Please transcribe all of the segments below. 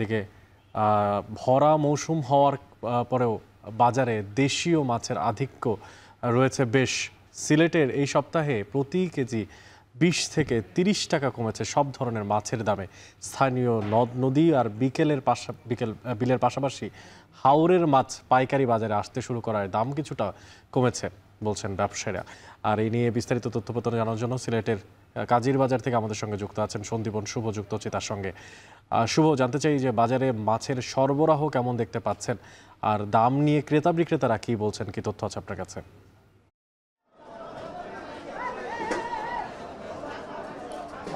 দিকে ভরা মৌসুম হওয়ার পরেও বাজারে দেশীয় মাছের আধিক্য রয়েছে বেশ। সিলেটের এই সপ্তাহে প্রতি কেজি 20 থেকে 30 টাকা কমেছে সব ধরনের মাছের দামে। স্থানীয় নদ নদী আর বিলের পাশাপাশি হাওরের মাছ পাইকারি বাজারে আসতে শুরু করায় দাম কিছুটা কমেছে বলছেন ব্যবসায়ীরা। আর এই নিয়ে বিস্তারিত তথ্যপত্র জানার জন্য সিলেটের কাজীর বাজার থেকে আমাদের সঙ্গে যুক্ত আছেন সন্দীপন শুভ, যুক্ত হচ্ছে তার সঙ্গে। শুভ, জানতে চাই যে বাজারে মাছের সরবরাহ কেমন দেখতে পাচ্ছেন, আর দাম নিয়ে ক্রেতা বিক্রেতারা কি বলছেন, কি তথ্য আছে আপনার কাছে?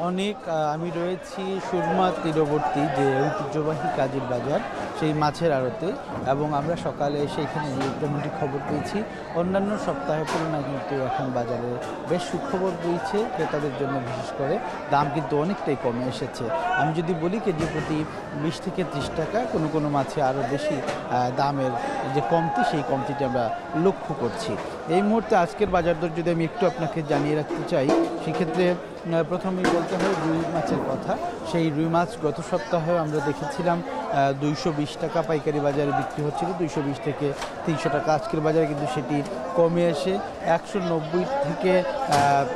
অনেক আমি রয়েছি সুরমা তীরবর্তী যে ঐতিহ্যবাহী কাজীর বাজার, সেই মাছের আড়তে, এবং আমরা সকালে এসে এখানে যেমনটি খবর পেয়েছি অন্যান্য সপ্তাহের তুলনায় কিন্তু এখন বাজারে বেশ সুখবর বইছে ক্রেতাদের জন্য। বিশেষ করে দাম কিন্তু অনেকটাই কমে এসেছে। আমি যদি বলি কেজি প্রতি 20 থেকে 30 টাকা, কোনো কোনো মাছে আরও বেশি দামের যে কমতি, সেই কমতিটি আমরা লক্ষ্য করছি এই মুহূর্তে। আজকের বাজার দর যদি আমি একটু আপনাকে জানিয়ে রাখতে চাই, সেক্ষেত্রে প্রথমেই বলতে হয় রুই মাছের কথা। সেই রুই মাছ গত সপ্তাহেও আমরা দেখেছিলাম 220 টাকা পাইকারি বাজারে বিক্রি হচ্ছিল, 220 থেকে 300 টাকা। আজকের বাজারে কিন্তু সেটি কমে এসে 190 থেকে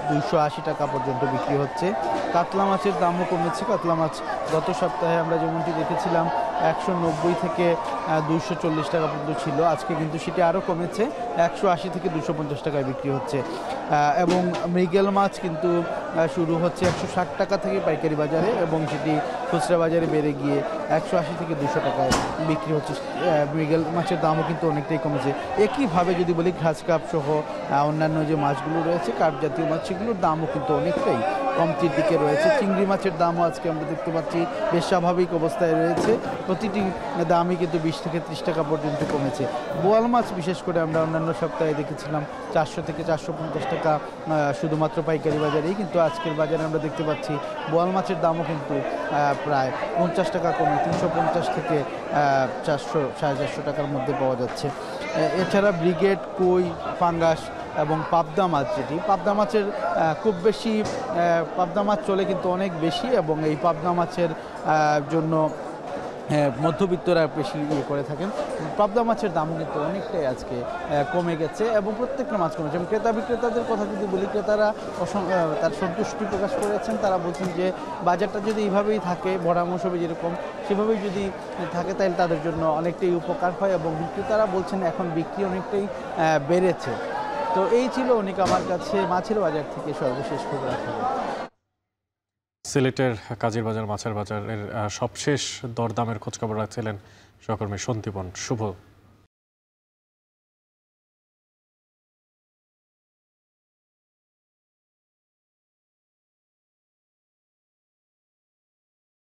280 টাকা পর্যন্ত বিক্রি হচ্ছে। কাতলা মাছের দামও কমেছে। কাতলা মাছ গত সপ্তাহে আমরা যেমনটি দেখেছিলাম 190 থেকে 240 টাকা পর্যন্ত ছিল, আজকে কিন্তু সেটি আরও কমেছে, 180 থেকে 250 টাকায় বিক্রি হচ্ছে। এবং মৃগেল মাছ কিন্তু শুরু হচ্ছে 160 টাকা থেকে পাইকারি বাজারে, এবং সেটি খুচরা বাজারে বেড়ে গিয়ে 180 থেকে 200 টাকায় বিক্রি হচ্ছে। মৃগেল মাছের দামও কিন্তু অনেকটাই কমেছে। একইভাবে যদি বলি ঘাস কাপ সহ অন্যান্য যে মাছগুলো রয়েছে, কাপ জাতীয় মাছ, সেগুলোর দামও কিন্তু অনেকটাই কমতির দিকে রয়েছে। চিংড়ি মাছের দামও আজকে আমরা দেখতে পাচ্ছি বেশ স্বাভাবিক অবস্থায় রয়েছে, প্রতিটি দামই কিন্তু 20 থেকে 30 টাকা পর্যন্ত কমেছে। বোয়াল মাছ বিশেষ করে আমরা অন্যান্য সপ্তাহে দেখেছিলাম 400 থেকে 450 টাকা শুধুমাত্র পাইকারি বাজারেই, কিন্তু আজকের বাজারে আমরা দেখতে পাচ্ছি বোয়াল মাছের দামও কিন্তু প্রায় 50 টাকা কমে 350 থেকে 400 450 টাকার মধ্যে পাওয়া যাচ্ছে। এছাড়া ব্রিগেড, কই, পাঙ্গাস এবং পাবদা মাছ, যেটি পাবদা মাছের খুব বেশি পাবদা মাছ চলে কিন্তু অনেক বেশি, এবং এই পাবদা মাছের জন্য মধ্যবিত্তরা বেশি করে থাকেন। পাবদা মাছের দামও কিন্তু অনেকটাই আজকে কমে গেছে, এবং প্রত্যেকটা মাছ কমেছে। এবং ক্রেতা বিক্রেতাদের কথা যদি বলি, ক্রেতারা তার সন্তুষ্টি প্রকাশ করেছেন। তারা বলছেন যে বাজারটা যদি এইভাবেই থাকে, ভরা মৌসুমে যেরকম সেভাবেই যদি থাকে, তাহলে তাদের জন্য অনেকটাই উপকার হয়, এবং বিক্রেতারা বলছেন এখন বিক্রি অনেকটাই বেড়েছে। তো এই ছিল অনেক আমার কাছে মাছের বাজার থেকে সর্বশেষ খবর রাখা। সিলেটের কাজীর বাজার মাছের বাজারের সবশেষ দরদামের খোঁজখবর রাখছিলেন সহকর্মী সন্দীপন শুভ।